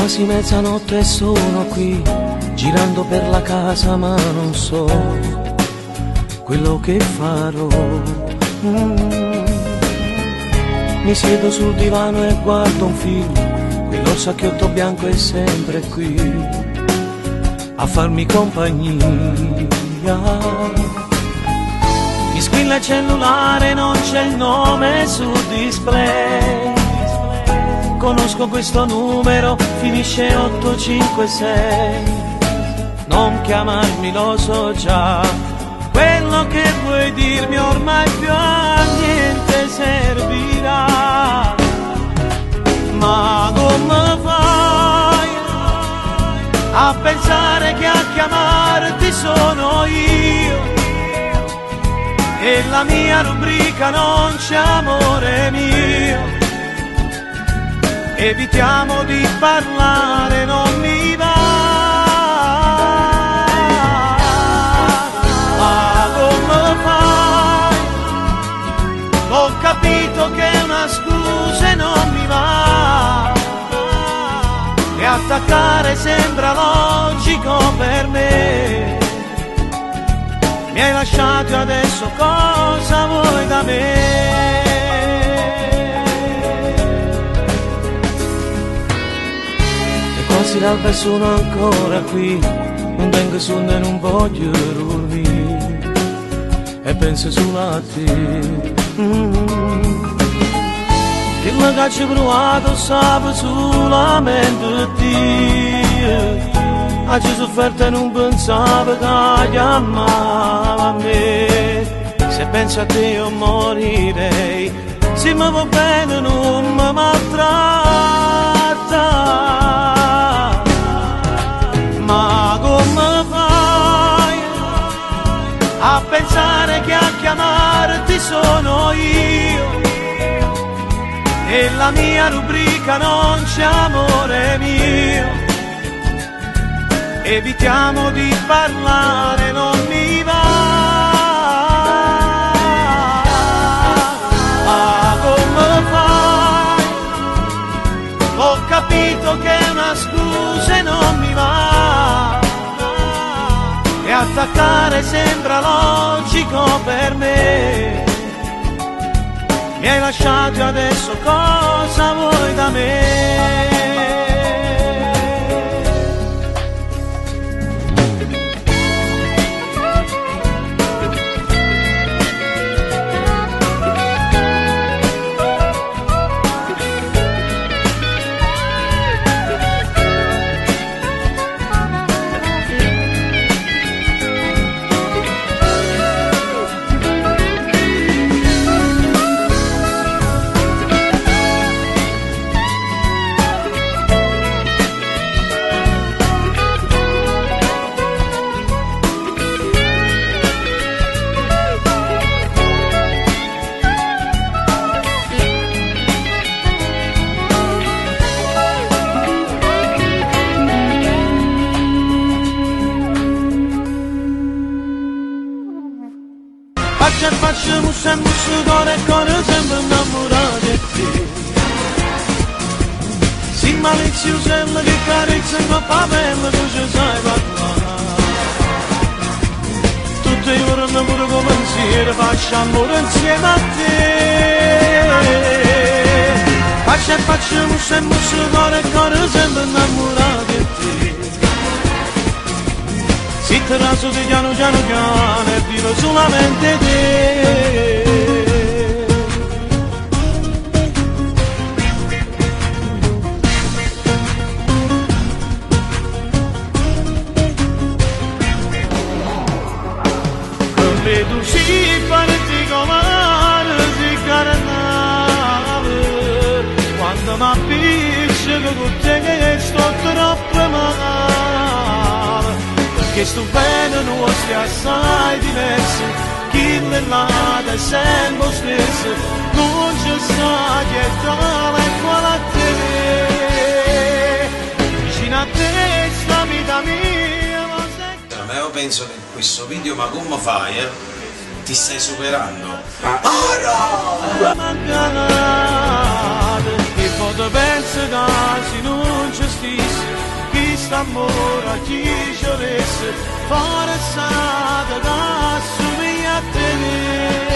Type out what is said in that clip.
quasi mezzanotte e sono qui, girando per la casa ma non so quello che farò. Mi siedo sul divano e guardo un film, quell'orsacchiotto bianco è sempre qui a farmi compagnia. Mi squilla il cellulare, non c'è il nome sul display. Conosco questo numero, finisce 856. Non chiamarmi, lo so già, quello che vuoi dirmi ormai più a niente servirà. Ma come fai a pensare che a chiamarti sono io? E la mia rubrica non c'è amore mio. Evitiamo di parlare, non mi va. Ma come fai? Ho capito che una scusa e non mi va. E attaccare sembra logico per me. Mi hai lasciato e adesso cosa vuoi da me? Quasi l'alba e sono ancora qui, non tengo sonno e non voglio dormire, e penso solo a te. Il mio caccio provato sape solamente te. Oggi sofferto e non pensavo che chiamava a me. Se penso a te io morirei, se mi va bene non mi maltratta. Ma come fai a pensare che a chiamarti sono io? E la mia rubrica non c'è amore mio. Evitiamo di parlare, non mi va. Ma come fai? Ho capito che è una scusa e non mi va. E attaccare sembra logico per me. Mi hai lasciato e adesso cosa vuoi da me? Facciamo sempre sudore e cuore sempre innamorato di te. Sì maliziosella che carezza in coppa bella tu ci sai parlare. Tutti i giorni pure come pensiero faccio amore insieme a te. Facciamo sempre sudore e cuore sempre innamorato di te. Si terrazzo di piano piano piano e vivo solamente te. Credo si parti come si carnale quando mi appiccico con te che sto troppo male. Che sto bene non stia assai diverso, chi nell'ada è sempre stesso, non c'è sta che tale quale a te, vicino a te sta vita mia. Ma io penso che questo video, ma come fai, ti stai superando? E poi penso che se non ci stessi amore a chi ci volesse, forse da assomiglia a te.